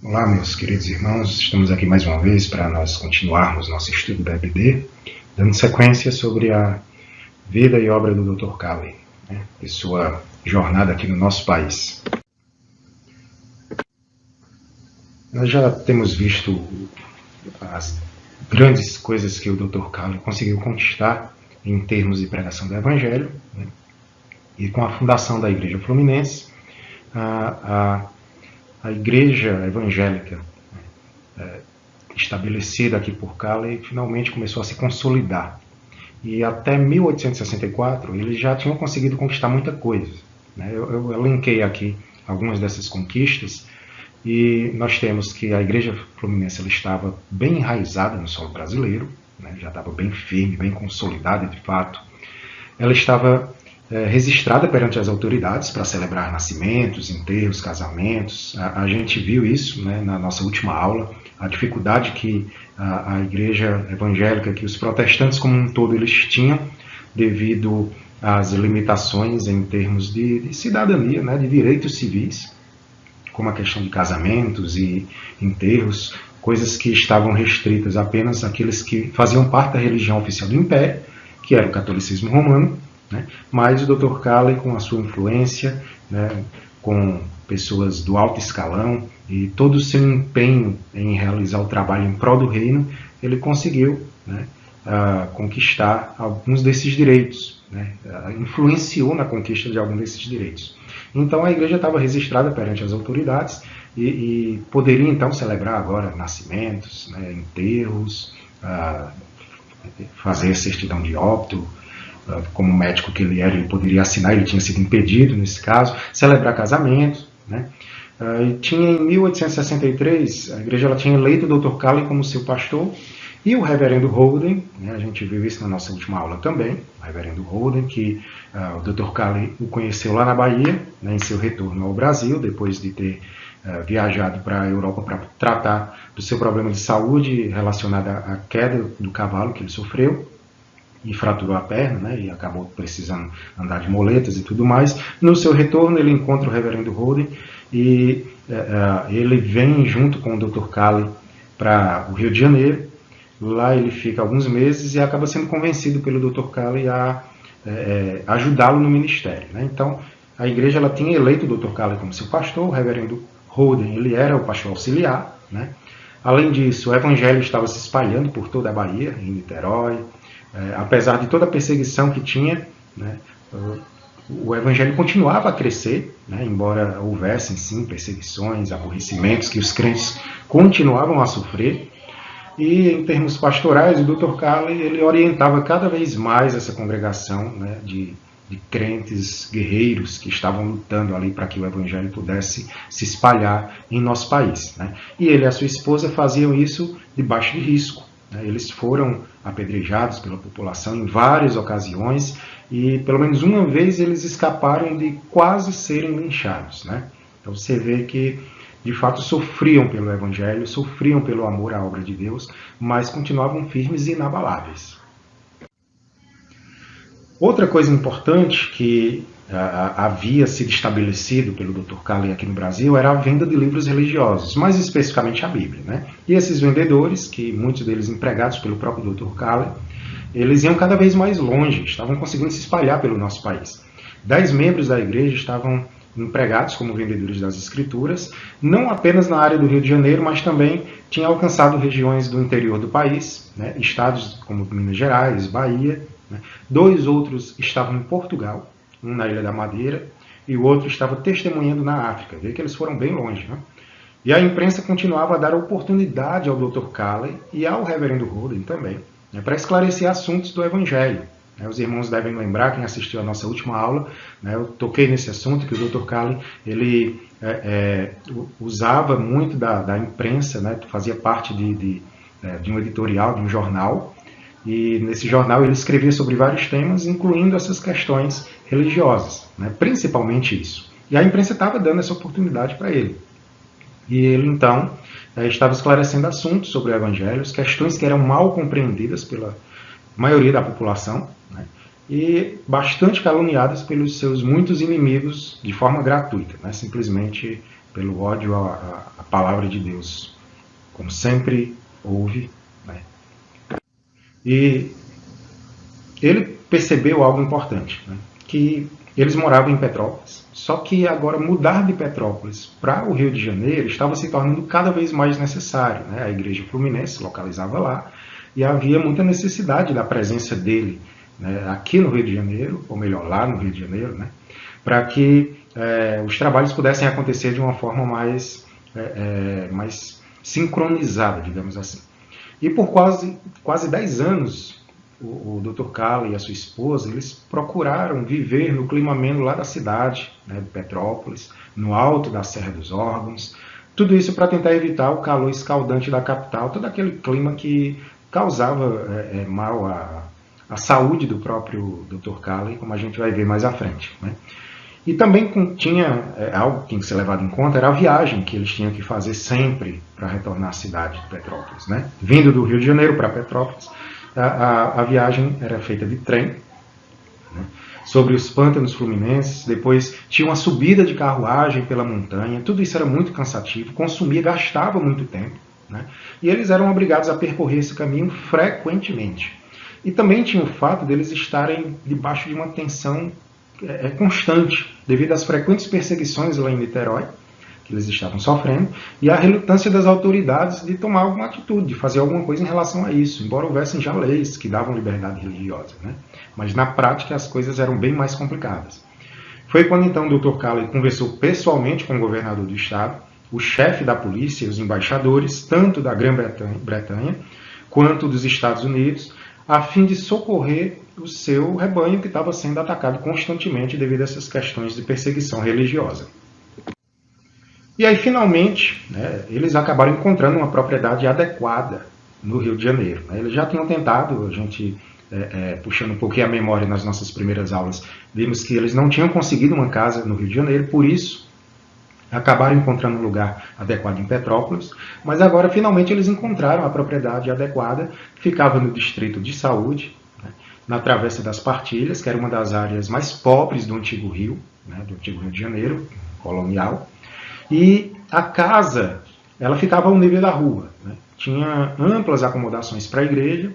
Olá, meus queridos irmãos, estamos aqui mais uma vez para nós continuarmos nosso estudo da EBD, dando sequência sobre a vida e obra do Dr. Calley, e sua jornada aqui no nosso país. Nós já temos visto as grandes coisas que o Dr. Calley conseguiu conquistar em termos de pregação do Evangelho, e com a fundação da Igreja Fluminense, a igreja evangélica estabelecida aqui por Calley finalmente começou a se consolidar. E até 1864 eles já tinham conseguido conquistar muita coisa. Eu elenquei aqui algumas dessas conquistas e nós temos que a igreja fluminense ela estava bem enraizada no solo brasileiro, já estava bem firme, bem consolidada de fato. Ela estava registrada perante as autoridades para celebrar nascimentos, enterros, casamentos. A gente viu isso na nossa última aula, a dificuldade que a igreja evangélica, que os protestantes como um todo eles tinham devido às limitações em termos de cidadania, de direitos civis, como a questão de casamentos e enterros, coisas que estavam restritas apenas àqueles que faziam parte da religião oficial do Império, que era o catolicismo romano. Mas o Dr. Calley, com a sua influência, com pessoas do alto escalão e todo o seu empenho em realizar o trabalho em prol do reino, ele conseguiu conquistar alguns desses direitos, influenciou na conquista de alguns desses direitos. Então a igreja estava registrada perante as autoridades e poderia então celebrar agora nascimentos, enterros, fazer certidão de óbito. Como médico que ele era, ele poderia assinar, ele tinha sido impedido nesse caso, celebrar casamentos. E tinha em 1863, a igreja ela tinha eleito o Dr. Calley como seu pastor, e o reverendo Holden, a gente viu isso na nossa última aula também, o reverendo Holden, que o Dr. Calley o conheceu lá na Bahia, em seu retorno ao Brasil, depois de ter viajado para a Europa para tratar do seu problema de saúde relacionado à queda do cavalo que ele sofreu, e fraturou a perna, e acabou precisando andar de moletas e tudo mais. No seu retorno, ele encontra o reverendo Holden e ele vem junto com o Dr. Calley para o Rio de Janeiro. Lá ele fica alguns meses e acaba sendo convencido pelo Dr. Calley a ajudá-lo no ministério. Então, a igreja ela tinha eleito o Dr. Calley como seu pastor, o reverendo Holden ele era o pastor auxiliar. Além disso, o evangelho estava se espalhando por toda a Bahia, em Niterói. Apesar de toda a perseguição que tinha, o evangelho continuava a crescer, embora houvessem sim perseguições, aborrecimentos que os crentes continuavam a sofrer. E em termos pastorais, o Dr. Calley ele orientava cada vez mais essa congregação de crentes guerreiros que estavam lutando ali para que o evangelho pudesse se espalhar em nosso país. E ele e a sua esposa faziam isso debaixo de risco. Eles foram apedrejados pela população em várias ocasiões e pelo menos uma vez eles escaparam de quase serem linchados. Então você vê que de fato sofriam pelo Evangelho, sofriam pelo amor à obra de Deus, mas continuavam firmes e inabaláveis. Outra coisa importante que havia sido estabelecido pelo Dr. Calley aqui no Brasil era a venda de livros religiosos, mais especificamente a Bíblia. E esses vendedores, que muitos deles empregados pelo próprio Dr. Calley, eles iam cada vez mais longe, estavam conseguindo se espalhar pelo nosso país. 10 membros da igreja estavam empregados como vendedores das escrituras, não apenas na área do Rio de Janeiro, mas também tinha alcançado regiões do interior do país, estados como Minas Gerais, Bahia. 2 outros estavam em Portugal, um na Ilha da Madeira, e o outro estava testemunhando na África. Vê que eles foram bem longe. E a imprensa continuava a dar oportunidade ao Dr. Calley e ao reverendo Holden também, para esclarecer assuntos do Evangelho. Os irmãos devem lembrar, quem assistiu à nossa última aula, eu toquei nesse assunto, que o Dr. Calley ele, usava muito da imprensa, fazia parte de um editorial, de um jornal, E nesse jornal ele escrevia sobre vários temas, incluindo essas questões religiosas, né? Principalmente isso. E a imprensa estava dando essa oportunidade para ele. E ele, então, estava esclarecendo assuntos sobre o Evangelho, questões que eram mal compreendidas pela maioria da população, né? E bastante caluniadas pelos seus muitos inimigos de forma gratuita, né? Simplesmente pelo ódio à palavra de Deus, como sempre houve, né? E ele percebeu algo importante, né? Que eles moravam em Petrópolis, só que agora mudar de Petrópolis para o Rio de Janeiro estava se tornando cada vez mais necessário, né? A igreja fluminense se localizava lá e havia muita necessidade da presença dele, né, aqui no Rio de Janeiro, ou melhor, lá no Rio de Janeiro, né, para que os trabalhos pudessem acontecer de uma forma mais sincronizada, digamos assim. E por quase 10 anos, o Dr. Cala e a sua esposa, eles procuraram viver no clima ameno lá da cidade, né, de Petrópolis, no alto da Serra dos Órgãos, tudo isso para tentar evitar o calor escaldante da capital, todo aquele clima que causava mal à saúde do próprio Dr. Cala, como a gente vai ver mais à frente, né? E também tinha algo que tinha que ser levado em conta, era a viagem que eles tinham que fazer sempre para retornar à cidade de Petrópolis, né? Vindo do Rio de Janeiro para Petrópolis, a viagem era feita de trem, né, sobre os pântanos fluminenses, depois tinha uma subida de carruagem pela montanha, tudo isso era muito cansativo, consumia, gastava muito tempo, né, e eles eram obrigados a percorrer esse caminho frequentemente. E também tinha o fato deles estarem debaixo de uma tensão constante, devido às frequentes perseguições lá em Niterói, que eles estavam sofrendo, e a relutância das autoridades de tomar alguma atitude, de fazer alguma coisa em relação a isso, embora houvessem já leis que davam liberdade religiosa, né? Mas na prática as coisas eram bem mais complicadas. Foi quando então o Dr. Calley conversou pessoalmente com o governador do estado, o chefe da polícia e os embaixadores, tanto da Grã-Bretanha quanto dos Estados Unidos, a fim de socorrer o seu rebanho que estava sendo atacado constantemente devido a essas questões de perseguição religiosa. E aí, finalmente, né, eles acabaram encontrando uma propriedade adequada no Rio de Janeiro, né? Eles já tinham tentado, a gente, puxando um pouquinho a memória nas nossas primeiras aulas, vimos que eles não tinham conseguido uma casa no Rio de Janeiro, por isso acabaram encontrando um lugar adequado em Petrópolis, mas agora, finalmente, eles encontraram a propriedade adequada, que ficava no Distrito de Saúde, né, na Travessa das Partilhas, que era uma das áreas mais pobres do antigo Rio, né, do antigo Rio de Janeiro, colonial. E a casa, ela ficava ao nível da rua, né? Tinha amplas acomodações para a igreja,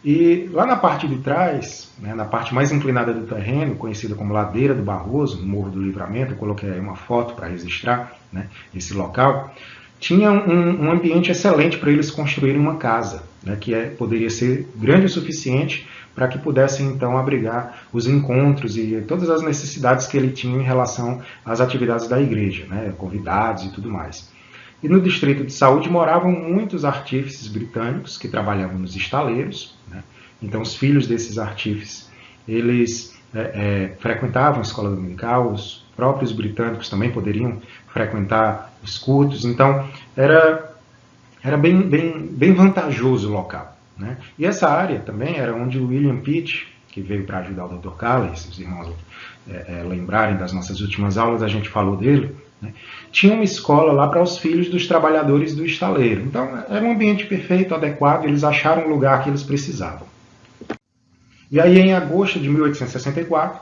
e lá na parte de trás, né, na parte mais inclinada do terreno, conhecida como Ladeira do Barroso, no Morro do Livramento, eu coloquei aí uma foto para registrar, né, esse local, tinha um ambiente excelente para eles construírem uma casa, né, que poderia ser grande o suficiente para que pudessem então abrigar os encontros e todas as necessidades que ele tinha em relação às atividades da igreja, né, convidados e tudo mais. E no Distrito de Saúde moravam muitos artífices britânicos que trabalhavam nos estaleiros, né? Então os filhos desses artífices, eles frequentavam a escola dominical, os próprios britânicos também poderiam frequentar os cultos, então era bem vantajoso o local, né? E essa área também era onde o William Pitt, que veio para ajudar o Dr. Calley, se os irmãos lembrarem das nossas últimas aulas, a gente falou dele, né? Tinha uma escola lá para os filhos dos trabalhadores do estaleiro. Então era um ambiente perfeito, adequado, eles acharam o lugar que eles precisavam. E aí em agosto de 1864,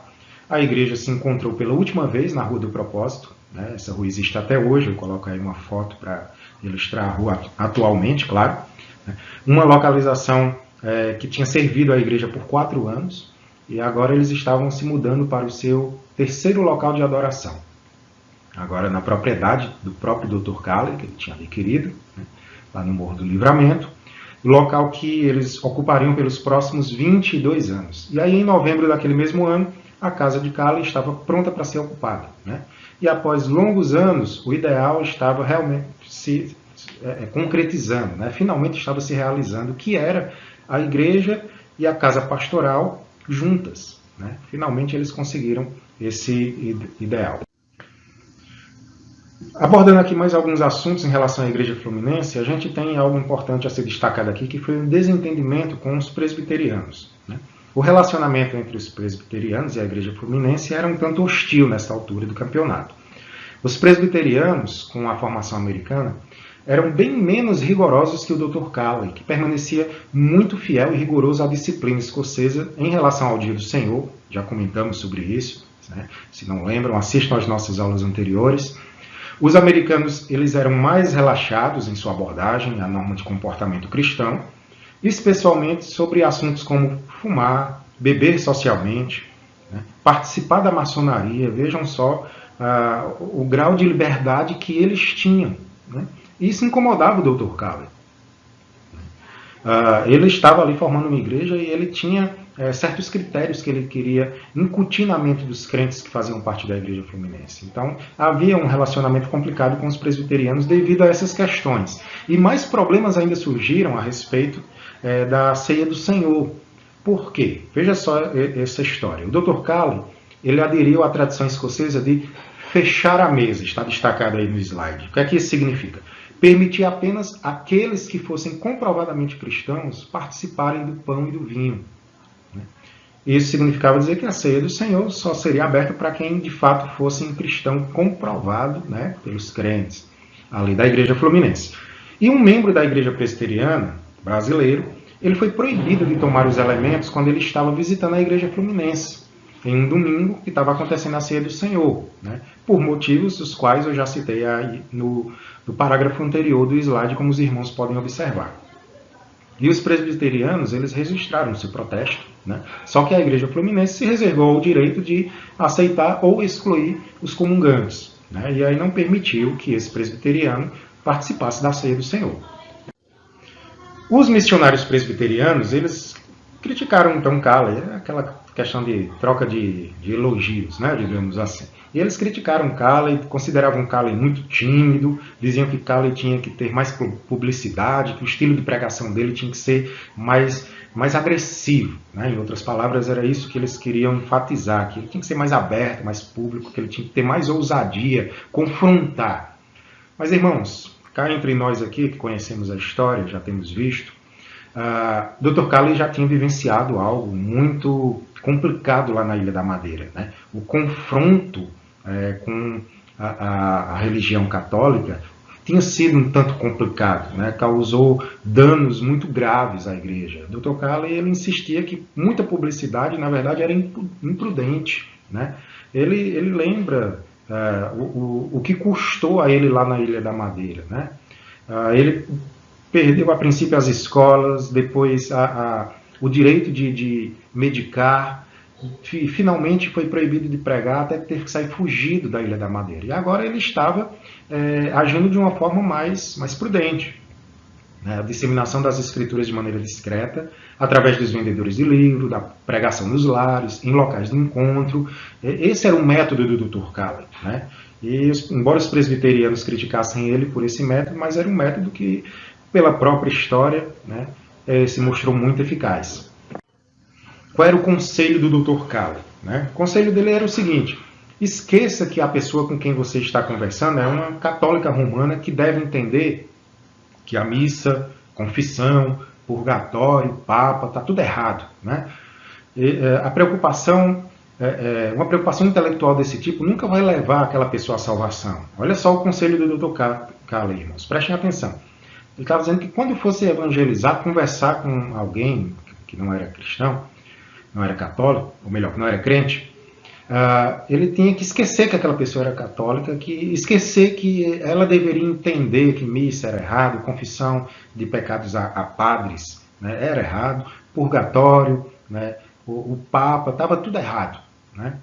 a igreja se encontrou pela última vez na Rua do Propósito, né? Essa rua existe até hoje, eu coloco aí uma foto para ilustrar a rua atualmente, claro, né? Uma localização que tinha servido a igreja por 4 anos, e agora eles estavam se mudando para o seu terceiro local de adoração. Agora na propriedade do próprio Dr. Calley, que ele tinha adquirido, né, lá no Morro do Livramento, local que eles ocupariam pelos próximos 22 anos. E aí, em novembro daquele mesmo ano, a casa de Calley estava pronta para ser ocupada, né? E após longos anos, o ideal estava realmente se concretizando, né? Finalmente estava se realizando, que era a igreja e a casa pastoral juntas, né? Finalmente eles conseguiram esse ideal. Abordando aqui mais alguns assuntos em relação à Igreja Fluminense, a gente tem algo importante a ser destacado aqui, que foi o desentendimento com os presbiterianos, né? O relacionamento entre os presbiterianos e a Igreja Fluminense era um tanto hostil nessa altura do campeonato. Os presbiterianos, com a formação americana, eram bem menos rigorosos que o Dr. Calley, que permanecia muito fiel e rigoroso à disciplina escocesa em relação ao Dia do Senhor. Já comentamos sobre isso, né? Se não lembram, assistam às nossas aulas anteriores. Os americanos eles eram mais relaxados em sua abordagem à norma de comportamento cristão, especialmente sobre assuntos como fumar, beber socialmente, né? Participar da maçonaria. Vejam só o grau de liberdade que eles tinham, né? Isso incomodava o Dr. Calley. Ele estava ali formando uma igreja e ele tinha certos critérios que ele queria incutir na mente dos crentes que faziam parte da Igreja Fluminense. Então, havia um relacionamento complicado com os presbiterianos devido a essas questões. E mais problemas ainda surgiram a respeito da ceia do Senhor. Por quê? Veja só essa história. O Dr. Calley, ele aderiu à tradição escocesa de fechar a mesa, está destacado aí no slide. O que é que isso significa? Permitir apenas aqueles que fossem comprovadamente cristãos participarem do pão e do vinho. Isso significava dizer que a ceia do Senhor só seria aberta para quem de fato fosse um cristão comprovado, né, pelos crentes ali da Igreja Fluminense. E um membro da Igreja Presbiteriana, brasileiro, ele foi proibido de tomar os elementos quando ele estava visitando a Igreja Fluminense, em um domingo que estava acontecendo a ceia do Senhor, né, por motivos dos quais eu já citei aí no parágrafo anterior do slide, como os irmãos podem observar. E os presbiterianos, eles registraram seu protesto, né? Só que a Igreja Fluminense se reservou o direito de aceitar ou excluir os comungantes, né? E aí não permitiu que esse presbiteriano participasse da ceia do Senhor. Os missionários presbiterianos, eles criticaram então Calley, aquela questão de troca de elogios, né, digamos assim. E eles criticaram Calley, consideravam Calley muito tímido, diziam que Calley tinha que ter mais publicidade, que o estilo de pregação dele tinha que ser mais agressivo, né? Em outras palavras, era isso que eles queriam enfatizar, que ele tinha que ser mais aberto, mais público, que ele tinha que ter mais ousadia, confrontar. Mas, irmãos, cá entre nós aqui, que conhecemos a história, já temos visto, Dr. Calley já tinha vivenciado algo muito complicado lá na Ilha da Madeira, né? O confronto com a religião católica tinha sido um tanto complicado, né? Causou danos muito graves à igreja. Dr. Calley ele insistia que muita publicidade, na verdade, era imprudente, né? Ele lembra o que custou a ele lá na Ilha da Madeira, né? Ele perdeu a princípio as escolas, depois o direito de medicar, finalmente foi proibido de pregar até ter que sair fugido da Ilha da Madeira. E agora ele estava agindo de uma forma mais prudente. A disseminação das escrituras de maneira discreta, através dos vendedores de livro, da pregação nos lares, em locais de encontro. Esse era o método do Dr. Calley, né? E, embora os presbiterianos criticassem ele por esse método, mas era um método que, pela própria história, né, se mostrou muito eficaz. Qual era o conselho do Dr. Calley, né? O conselho dele era o seguinte: esqueça que a pessoa com quem você está conversando é uma católica romana que deve entender que a missa, confissão, purgatório, papa, está tudo errado, né? A preocupação, uma preocupação intelectual desse tipo nunca vai levar aquela pessoa à salvação. Olha só o conselho do Dr. Calley, irmãos, prestem atenção. Ele estava dizendo que quando fosse evangelizar, conversar com alguém que não era cristão, não era católico, ou melhor, que não era crente, ele tinha que esquecer que aquela pessoa era católica, esquecer que ela deveria entender que missa era errado, confissão de pecados a padres, né, era errado, purgatório, né, o Papa, estava tudo errado, né?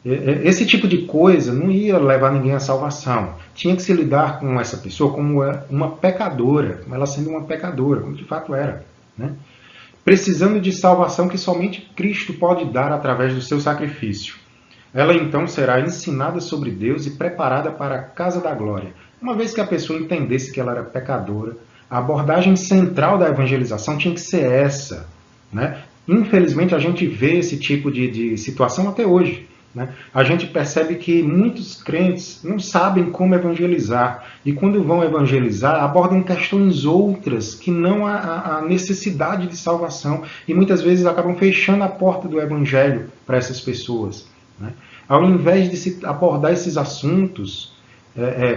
Esse tipo de coisa não ia levar ninguém à salvação. Tinha que se lidar com essa pessoa como uma pecadora, como ela sendo uma pecadora, como de fato era, né? Precisando de salvação que somente Cristo pode dar através do seu sacrifício. Ela então será ensinada sobre Deus e preparada para a casa da glória. Uma vez que a pessoa entendesse que ela era pecadora, a abordagem central da evangelização tinha que ser essa, né? Infelizmente a gente vê esse tipo de situação até hoje. né, a gente percebe que muitos crentes não sabem como evangelizar. E quando vão evangelizar, abordam questões outras que não a necessidade de salvação. E muitas vezes acabam fechando a porta do evangelho para essas pessoas, né? Ao invés de se abordar esses assuntos,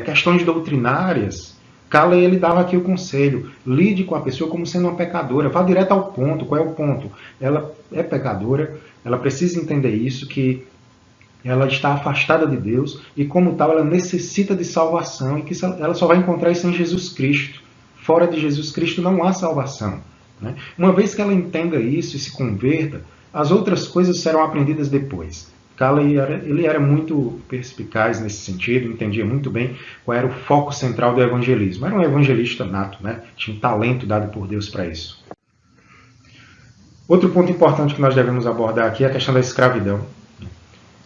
questões doutrinárias, Calley ele dava aqui o conselho: lide com a pessoa como sendo uma pecadora, vá direto ao ponto. Qual é o ponto? Ela é pecadora, ela precisa entender isso, que ela está afastada de Deus e, como tal, ela necessita de salvação e que ela só vai encontrar isso em Jesus Cristo. Fora de Jesus Cristo não há salvação, né? Uma vez que ela entenda isso e se converta, as outras coisas serão aprendidas depois. Calley ele era muito perspicaz nesse sentido, entendia muito bem qual era o foco central do evangelismo. Era um evangelista nato, né? Tinha um talento dado por Deus para isso. Outro ponto importante que nós devemos abordar aqui é a questão da escravidão.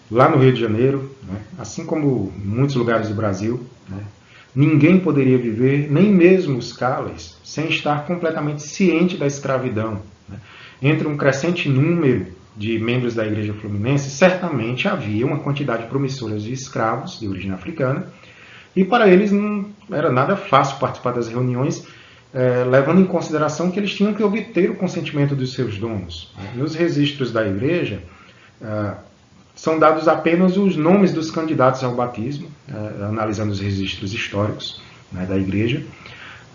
Lá no Rio de Janeiro, né, assim como em muitos lugares do Brasil, né, ninguém poderia viver, nem mesmo os Calleys, sem estar completamente ciente da escravidão, né. Entre um crescente número de membros da Igreja Fluminense, certamente havia uma quantidade promissora de escravos de origem africana, e para eles não era nada fácil participar das reuniões, levando em consideração que eles tinham que obter o consentimento dos seus donos. Nos registros da Igreja, são dados apenas os nomes dos candidatos ao batismo, analisando os registros históricos, né, da Igreja.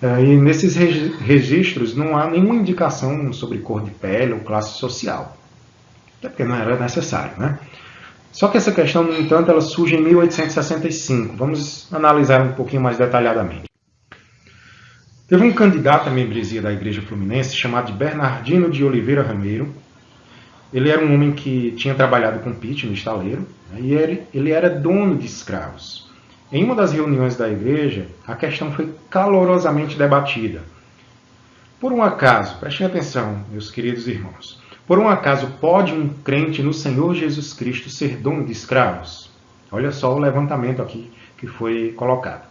E nesses registros não há nenhuma indicação sobre cor de pele ou classe social, até porque não era necessário, né? Só que essa questão, no entanto, ela surge em 1865. Vamos analisar um pouquinho mais detalhadamente. Teve um candidato à membresia da Igreja Fluminense chamado Bernardino de Oliveira Rameiro. Ele era um homem que tinha trabalhado com Pitt no estaleiro, né, e ele era dono de escravos. Em uma das reuniões da igreja, a questão foi calorosamente debatida. Por um acaso, prestem atenção, meus queridos irmãos, por um acaso pode um crente no Senhor Jesus Cristo ser dono de escravos? Olha só o levantamento aqui que foi colocado.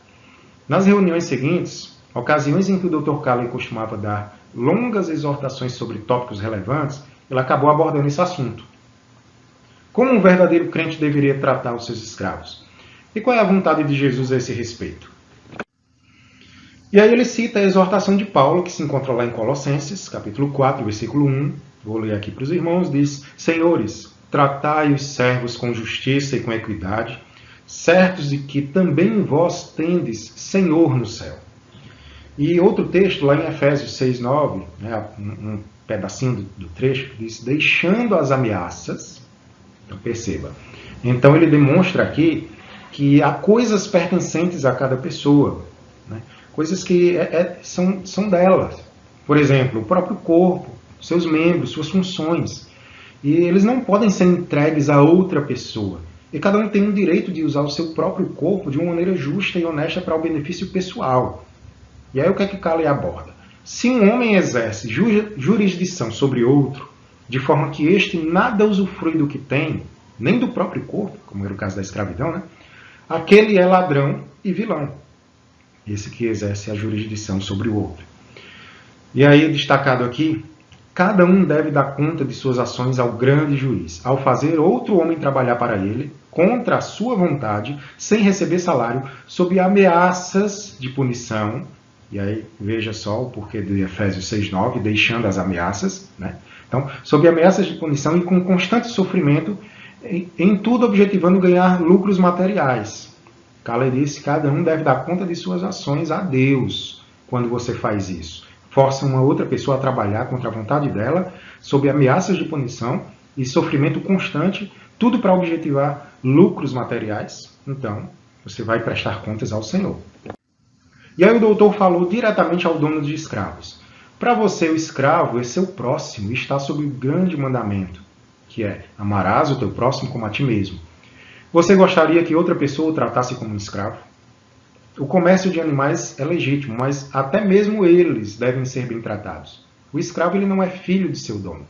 Nas reuniões seguintes, ocasiões em que o Dr. Calley costumava dar longas exortações sobre tópicos relevantes, ele acabou abordando esse assunto. Como um verdadeiro crente deveria tratar os seus escravos? E qual é a vontade de Jesus a esse respeito? E aí ele cita a exortação de Paulo, que se encontra lá em Colossenses, capítulo 4, versículo 1. Vou ler aqui para os irmãos. Diz: Senhores, tratai os servos com justiça e com equidade, certos de que também vós tendes Senhor no céu. E outro texto, lá em Efésios 6, 9, né, um pedacinho do trecho, que diz: deixando as ameaças. Então perceba. Então ele demonstra aqui que há coisas pertencentes a cada pessoa, né? Coisas que são delas. Por exemplo, o próprio corpo, seus membros, suas funções. E eles não podem ser entregues a outra pessoa. E cada um tem o direito de usar o seu próprio corpo de uma maneira justa e honesta para o benefício pessoal. E aí o que é que Calley aborda? Se um homem exerce jurisdição sobre outro, de forma que este nada usufrui do que tem, nem do próprio corpo, como era o caso da escravidão, né? Aquele é ladrão e vilão. Esse que exerce a jurisdição sobre o outro. E aí, destacado aqui, cada um deve dar conta de suas ações ao grande juiz, ao fazer outro homem trabalhar para ele, contra a sua vontade, sem receber salário, sob ameaças de punição. E aí, veja só o porquê de Efésios 6,9, deixando as ameaças, né? Então, sob ameaças de punição e com constante sofrimento, em tudo objetivando ganhar lucros materiais. Calley disse: cada um deve dar conta de suas ações a Deus quando você faz isso. Força uma outra pessoa a trabalhar contra a vontade dela, sob ameaças de punição e sofrimento constante, tudo para objetivar lucros materiais. Então, você vai prestar contas ao Senhor. E aí o doutor falou diretamente ao dono de escravos. Para você, o escravo é seu próximo e está sob o grande mandamento, que é: amarás o teu próximo como a ti mesmo. Você gostaria que outra pessoa o tratasse como um escravo? O comércio de animais é legítimo, mas até mesmo eles devem ser bem tratados. O escravo ele não é filho de seu dono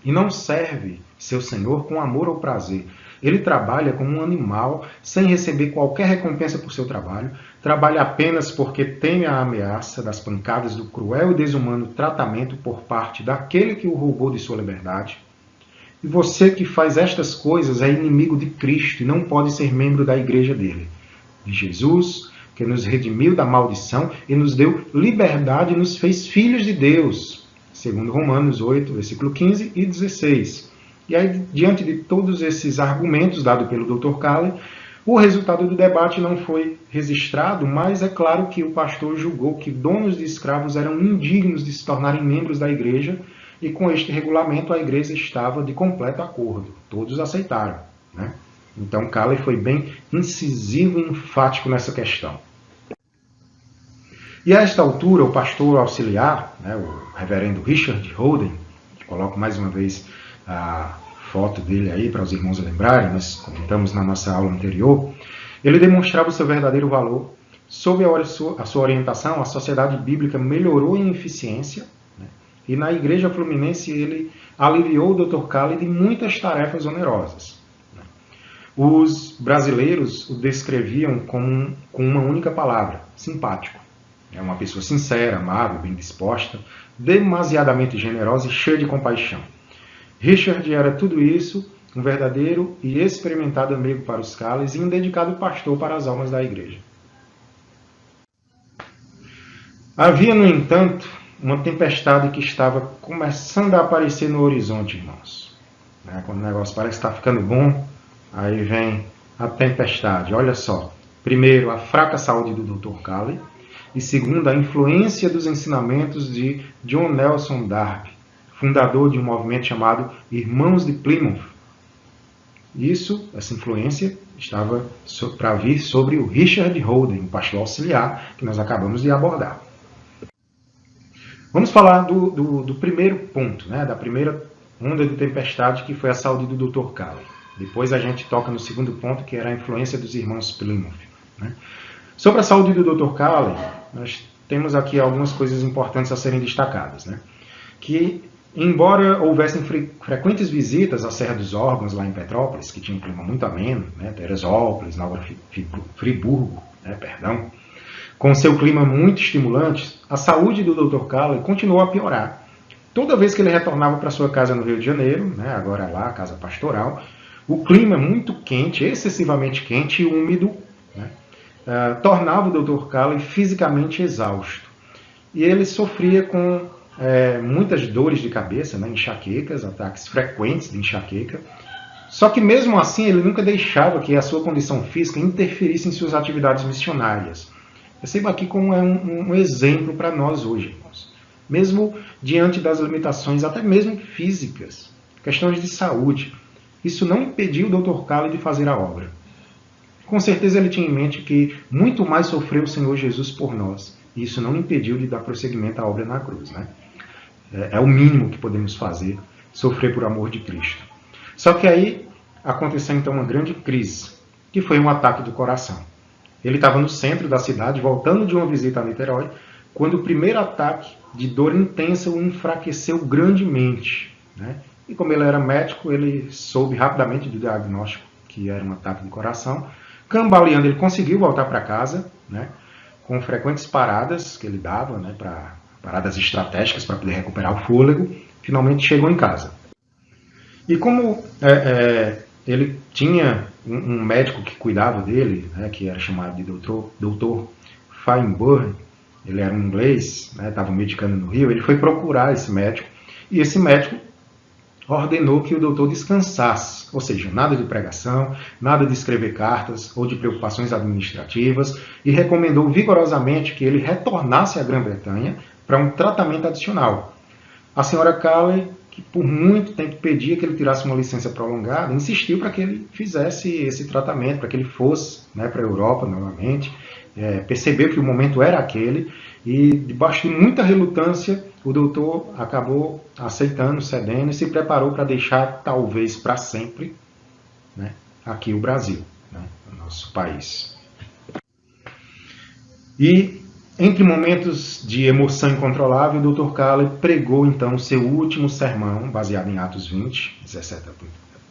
e não serve seu senhor com amor ou prazer. Ele trabalha como um animal, sem receber qualquer recompensa por seu trabalho, trabalha apenas porque teme a ameaça das pancadas do cruel e desumano tratamento por parte daquele que o roubou de sua liberdade. E você que faz estas coisas é inimigo de Cristo e não pode ser membro da igreja dele. De Jesus, que nos redimiu da maldição e nos deu liberdade e nos fez filhos de Deus. Segundo Romanos 8, versículo 15 e 16. E aí, diante de todos esses argumentos dados pelo Dr. Calley, o resultado do debate não foi registrado, mas é claro que o pastor julgou que donos de escravos eram indignos de se tornarem membros da igreja, e com este regulamento a igreja estava de completo acordo. Todos aceitaram, né? Então Calley foi bem incisivo e enfático nessa questão. E a esta altura, o pastor auxiliar, né, o reverendo Richard Holden, que coloco mais uma vez a foto dele aí para os irmãos lembrarem, nós comentamos na nossa aula anterior, ele demonstrava o seu verdadeiro valor. Sob a sua orientação, a sociedade bíblica melhorou em eficiência, né, e na igreja fluminense ele aliviou o Dr. Calley de muitas tarefas onerosas. Os brasileiros o descreviam com uma única palavra: simpático. É uma pessoa sincera, amável, bem disposta, demasiadamente generosa e cheia de compaixão. Richard era tudo isso, um verdadeiro e experimentado amigo para os Calleys e um dedicado pastor para as almas da igreja. Havia, no entanto, uma tempestade que estava começando a aparecer no horizonte, irmãos. Quando o negócio parece que está ficando bom, aí vem a tempestade. Olha só. Primeiro, a fraca saúde do Dr. Calley. E segundo, a influência dos ensinamentos de John Nelson Darby, fundador de um movimento chamado Irmãos de Plymouth. Essa influência, estava para vir sobre o Richard Holden, o pastor auxiliar, que nós acabamos de abordar. Vamos falar do primeiro ponto, né, da primeira onda de tempestade, que foi a saúde do Dr. Calley. Depois a gente toca no segundo ponto, que era a influência dos irmãos Plymouth, né? Sobre a saúde do Dr. Calley, nós temos aqui algumas coisas importantes a serem destacadas, né? Que, embora houvessem frequentes visitas à Serra dos Órgãos, lá em Petrópolis, que tinha um clima muito ameno, né? Teresópolis, Nova Friburgo, né? Com seu clima muito estimulante, a saúde do Dr. Calley continuou a piorar. Toda vez que ele retornava para sua casa no Rio de Janeiro, né? Agora lá, a casa pastoral, o clima muito quente, excessivamente quente e úmido, né? Tornava o Dr. Calley fisicamente exausto. E ele sofria com muitas dores de cabeça, né, enxaquecas, ataques frequentes de enxaqueca. Só que mesmo assim ele nunca deixava que a sua condição física interferisse em suas atividades missionárias. Perceba aqui como é um exemplo para nós hoje, irmãos. Mesmo diante das limitações, até mesmo físicas, questões de saúde, isso não impediu o Dr. Calley de fazer a obra. Com certeza ele tinha em mente que muito mais sofreu o Senhor Jesus por nós. E isso não impediu de dar prosseguimento à obra na cruz, né? É o mínimo que podemos fazer, sofrer por amor de Cristo. Só que aí aconteceu então uma grande crise, que foi um ataque do coração. Ele estava no centro da cidade, voltando de uma visita a Niterói, quando o primeiro ataque de dor intensa o enfraqueceu grandemente, né? E como ele era médico, ele soube rapidamente do diagnóstico, que era um ataque do coração. Cambaleando, ele conseguiu voltar para casa, né, com frequentes paradas que ele dava, né, paradas estratégicas para poder recuperar o fôlego. Finalmente chegou em casa. E como ele tinha um médico que cuidava dele, né, que era chamado de Dr. Feinburg, ele era um inglês, estava medicando no Rio, ele foi procurar esse médico, e esse médico ordenou que o doutor descansasse, ou seja, nada de pregação, nada de escrever cartas ou de preocupações administrativas, e recomendou vigorosamente que ele retornasse à Grã-Bretanha para um tratamento adicional. A senhora Calley, que por muito tempo pedia que ele tirasse uma licença prolongada, insistiu para que ele fizesse esse tratamento, para que ele fosse, né, para a Europa novamente, percebeu que o momento era aquele, e debaixo de muita relutância, o doutor acabou aceitando, cedendo e se preparou para deixar, talvez para sempre, né, aqui o Brasil, né, o nosso país. E, entre momentos de emoção incontrolável, o Dr. Calley pregou então seu último sermão, baseado em Atos 20, 17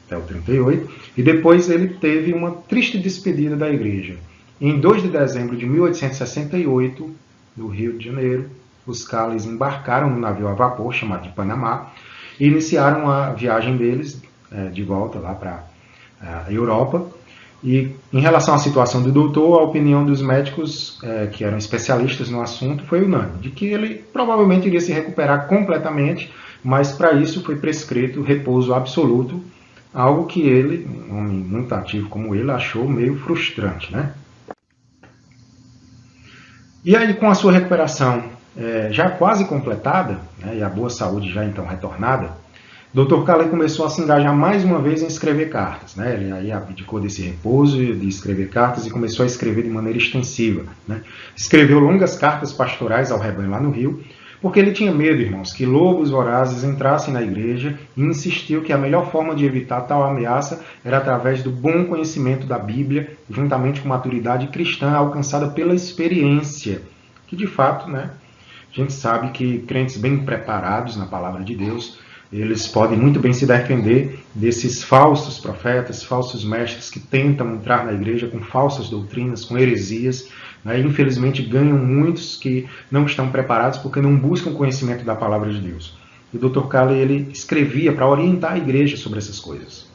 até o 38, e depois ele teve uma triste despedida da igreja. Em 2 de dezembro de 1868, no Rio de Janeiro, os Calleys embarcaram no navio a vapor chamado de Panamá e iniciaram a viagem deles de volta lá para a Europa. E em relação à situação do doutor, a opinião dos médicos que eram especialistas no assunto foi unânime, de que ele provavelmente iria se recuperar completamente, mas para isso foi prescrito repouso absoluto, algo que ele, um homem muito ativo como ele, achou meio frustrante, né? E aí, com a sua recuperação já quase completada, né, e a boa saúde já então retornada, Dr. Calley começou a se engajar mais uma vez em escrever cartas. Né? Ele aí abdicou desse repouso de escrever cartas e começou a escrever de maneira extensiva. Né? Escreveu longas cartas pastorais ao rebanho lá no Rio, porque ele tinha medo, irmãos, que lobos vorazes entrassem na igreja e insistiu que a melhor forma de evitar tal ameaça era através do bom conhecimento da Bíblia, juntamente com maturidade cristã alcançada pela experiência, que de fato, né, a gente sabe que crentes bem preparados na palavra de Deus, eles podem muito bem se defender desses falsos profetas, falsos mestres que tentam entrar na igreja com falsas doutrinas, com heresias. Né? E, infelizmente, ganham muitos que não estão preparados porque não buscam conhecimento da palavra de Deus. E o Dr. Calley ele escrevia para orientar a igreja sobre essas coisas.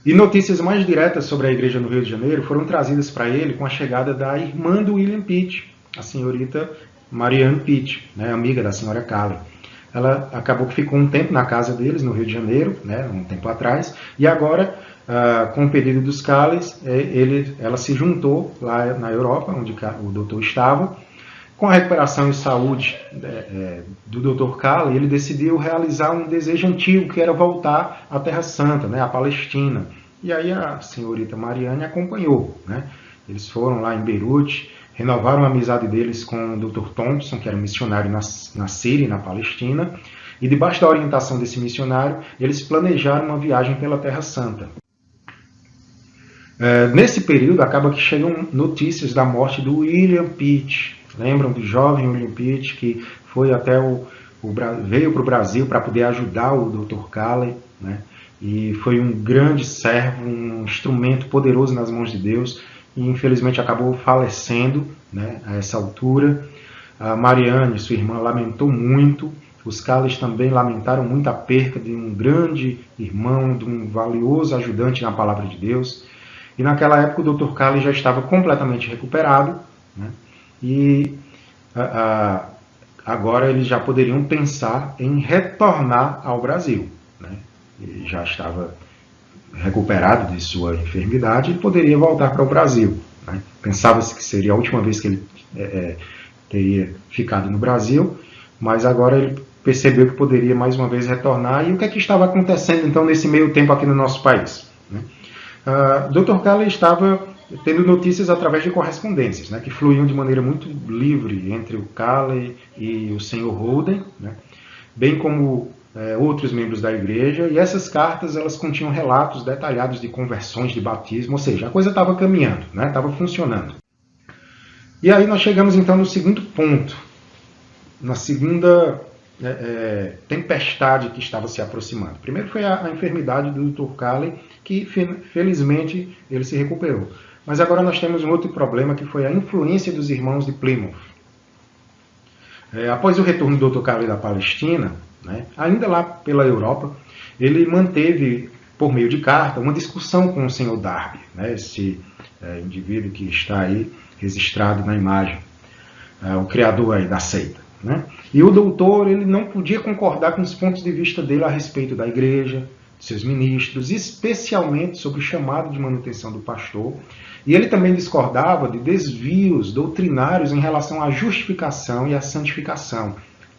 E notícias mais diretas sobre a igreja no Rio de Janeiro foram trazidas para ele com a chegada da irmã do William Pitt, a senhorita Marianne Pitt, né? Amiga da senhora Calley. Ela acabou que ficou um tempo na casa deles, no Rio de Janeiro, né, um tempo atrás, e agora, com o pedido dos Calleys, ela se juntou lá na Europa, onde o doutor estava. Com a recuperação e saúde do Dr. Calley, ele decidiu realizar um desejo antigo, que era voltar à Terra Santa, né, à Palestina. E aí a senhorita Marianne acompanhou. Né? Eles foram lá em Beirute, renovaram a amizade deles com o Dr. Thompson, que era um missionário na Síria e na Palestina, e debaixo da orientação desse missionário, eles planejaram uma viagem pela Terra Santa. Nesse período, acaba que chegam notícias da morte do William Pitt. Lembram do jovem William Pitt, que foi até veio para o Brasil para poder ajudar o Dr. Calley, né? E foi um grande servo, um instrumento poderoso nas mãos de Deus, e infelizmente acabou falecendo, né, a essa altura. A Marianne, sua irmã, lamentou muito. Os Calleys também lamentaram muito a perca de um grande irmão, de um valioso ajudante na palavra de Deus. E naquela época o Dr. Calley já estava completamente recuperado, né, e agora eles já poderiam pensar em retornar ao Brasil. Né. Ele já estava recuperado de sua enfermidade, ele poderia voltar para o Brasil. Né? Pensava-se que seria a última vez que ele teria ficado no Brasil, mas agora ele percebeu que poderia mais uma vez retornar. E o que é que estava acontecendo então nesse meio tempo aqui no nosso país? Né? Dr. Calley estava tendo notícias através de correspondências, né, que fluíam de maneira muito livre entre o Calley e o Sr. Holden, né, bem como outros membros da igreja, e essas cartas elas continham relatos detalhados de conversões, de batismo, ou seja, a coisa estava caminhando, né? Estava funcionando. E aí nós chegamos então no segundo ponto, na segunda tempestade que estava se aproximando. Primeiro foi a enfermidade do Dr. Calley, que felizmente ele se recuperou. Mas agora nós temos um outro problema, que foi a influência dos irmãos de Plymouth. Após o retorno do Dr. Calley da Palestina, né, ainda lá pela Europa, ele manteve, por meio de carta, uma discussão com o Sr. Darby, né, esse indivíduo que está aí registrado na imagem, o criador aí da seita. Né? E o doutor ele não podia concordar com os pontos de vista dele a respeito da igreja, de seus ministros, especialmente sobre o chamado de manutenção do pastor. E ele também discordava de desvios doutrinários em relação à justificação e à santificação.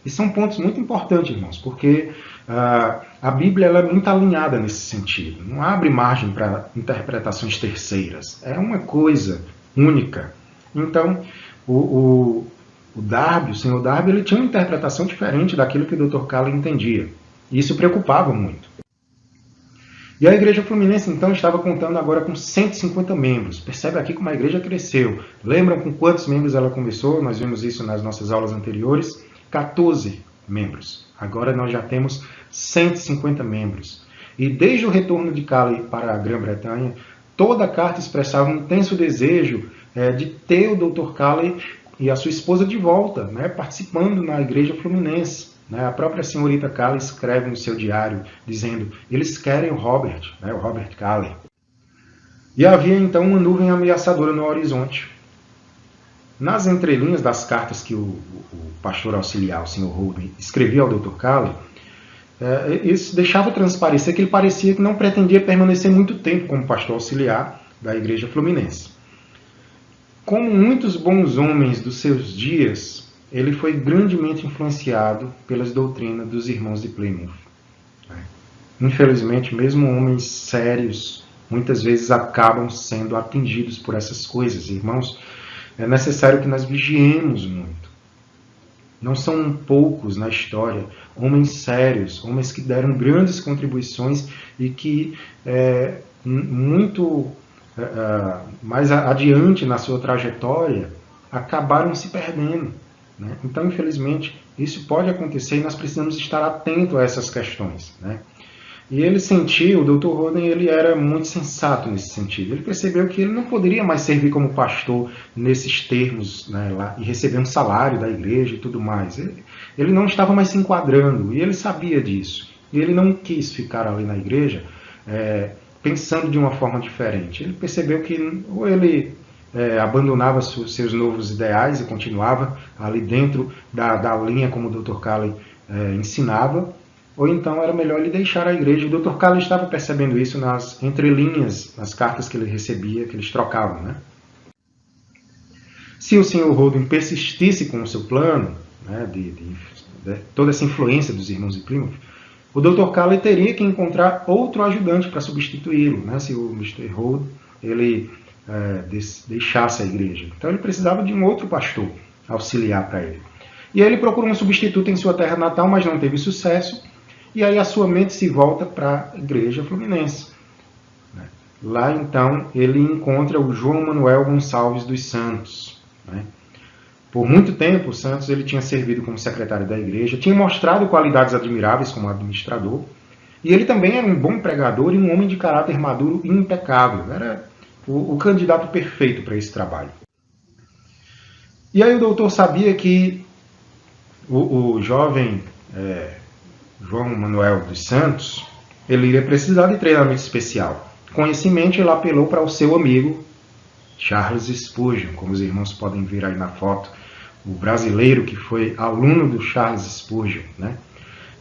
E são pontos muito importantes, irmãos, porque a Bíblia ela é muito alinhada nesse sentido. Não abre margem para interpretações terceiras. É uma coisa única. Então, o Darby, o Sr. Darby, ele tinha uma interpretação diferente daquilo que o Dr. Calley entendia. E isso preocupava muito. E a Igreja Fluminense, então, estava contando agora com 150 membros. Percebe aqui como a igreja cresceu. Lembram com quantos membros ela começou? Nós vimos isso nas nossas aulas anteriores. 14 membros. Agora nós já temos 150 membros. E desde o retorno de Calley para a Grã-Bretanha, toda a carta expressava um intenso desejo de ter o Dr. Calley e a sua esposa de volta, né, participando na Igreja Fluminense. né? A própria senhorita Calley escreve no seu diário, dizendo, eles querem o Robert, né? O Robert Calley. E havia então uma nuvem ameaçadora no horizonte. Nas entrelinhas das cartas que o pastor auxiliar, o Sr. Holden, escrevia ao Dr. Calley, isso deixava transparecer que ele parecia que não pretendia permanecer muito tempo como pastor auxiliar da Igreja Fluminense. Como muitos bons homens dos seus dias, ele foi grandemente influenciado pelas doutrinas dos irmãos de Plymouth. Infelizmente, mesmo homens sérios, muitas vezes acabam sendo atingidos por essas coisas. Irmãos, é necessário que nós vigiemos muito. Não são poucos na história homens sérios, homens que deram grandes contribuições e que muito mais adiante na sua trajetória acabaram se perdendo, né? Então, infelizmente, isso pode acontecer e nós precisamos estar atentos a essas questões, né? E ele sentiu, o Dr. Holden, ele era muito sensato nesse sentido. Ele percebeu que ele não poderia mais servir como pastor nesses termos, né, lá, e receber um salário da igreja e tudo mais. Ele não estava mais se enquadrando, e ele sabia disso. E ele não quis ficar ali na igreja pensando de uma forma diferente. Ele percebeu que ou ele abandonava seus novos ideais e continuava ali dentro da linha como o Dr. Calley ensinava, ou então era melhor ele deixar a igreja. O Dr. Calley estava percebendo isso nas entrelinhas, nas cartas que ele recebia, que eles trocavam, né? Se o Sr. Holden persistisse com o seu plano, né, de toda essa influência dos irmãos de Plymouth, o Dr. Calley teria que encontrar outro ajudante para substituí-lo, né, se o Mr. Holden ele deixasse a igreja. Então ele precisava de um outro pastor auxiliar para ele. E aí ele procurou um substituto em sua terra natal, mas não teve sucesso. E aí a sua mente se volta para a Igreja Fluminense. Lá, então, ele encontra o João Manuel Gonçalves dos Santos. Por muito tempo, o Santos ele tinha servido como secretário da igreja, tinha mostrado qualidades admiráveis como administrador, e ele também era um bom pregador e um homem de caráter maduro e impecável. Era o candidato perfeito para esse trabalho. E aí o doutor sabia que o jovem João Manuel dos Santos, ele iria precisar de treinamento especial. Com isso em mente, ele apelou para o seu amigo Charles Spurgeon, como os irmãos podem ver aí na foto, o brasileiro que foi aluno do Charles Spurgeon, né?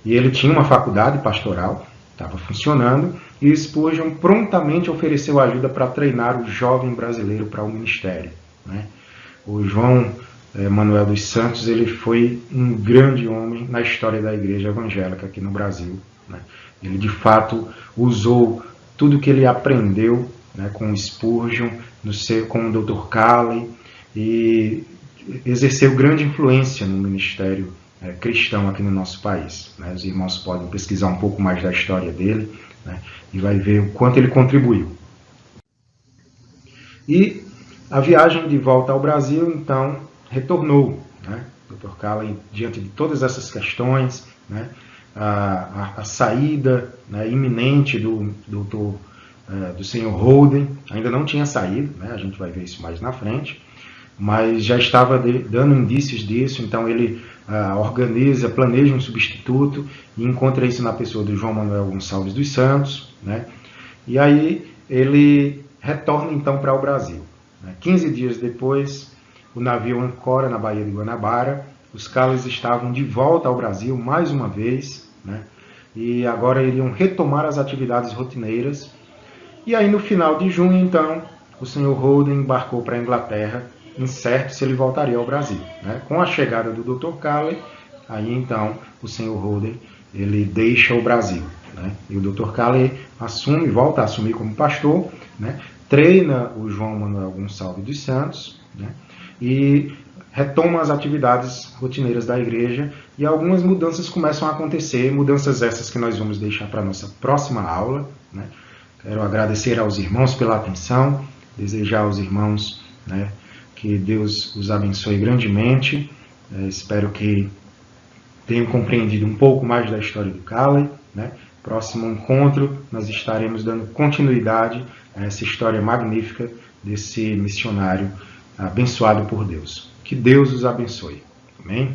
E ele tinha uma faculdade pastoral, estava funcionando, e Spurgeon prontamente ofereceu ajuda para treinar o jovem brasileiro para o ministério, né? O João Manuel dos Santos, ele foi um grande homem na história da igreja evangélica aqui no Brasil, né? Ele, de fato, usou tudo que ele aprendeu, né, com Spurgeon, com o Dr. Calley, e exerceu grande influência no ministério cristão aqui no nosso país, né? Os irmãos podem pesquisar um pouco mais da história dele, né, e vai ver o quanto ele contribuiu. E a viagem de volta ao Brasil, então, retornou, né? Dr. Calley, diante de todas essas questões, né, a saída, né, iminente do Sr. Holden, ainda não tinha saído, né, a gente vai ver isso mais na frente, mas já estava dando indícios disso, então ele planeja um substituto e encontra isso na pessoa do João Manuel Gonçalves dos Santos, né, e aí ele retorna então para o Brasil. 15 dias depois, o navio ancora na Baía de Guanabara, os Calleys estavam de volta ao Brasil mais uma vez, né, e agora iriam retomar as atividades rotineiras. E aí no final de junho, então, o Sr. Holden embarcou para a Inglaterra, incerto se ele voltaria ao Brasil, né. Com a chegada do Dr. Calley, aí então o Sr. Holden ele deixa o Brasil, né, e o Dr. Calley volta a assumir como pastor, né, treina o João Manuel Gonçalves dos Santos, né, e retoma as atividades rotineiras da igreja, e algumas mudanças começam a acontecer, mudanças essas que nós vamos deixar para a nossa próxima aula, né. Quero agradecer aos irmãos pela atenção, desejar aos irmãos, né, que Deus os abençoe grandemente. Espero que tenham compreendido um pouco mais da história do Calley, né. Próximo encontro, nós estaremos dando continuidade a essa história magnífica desse missionário abençoado por Deus. Que Deus os abençoe. Amém?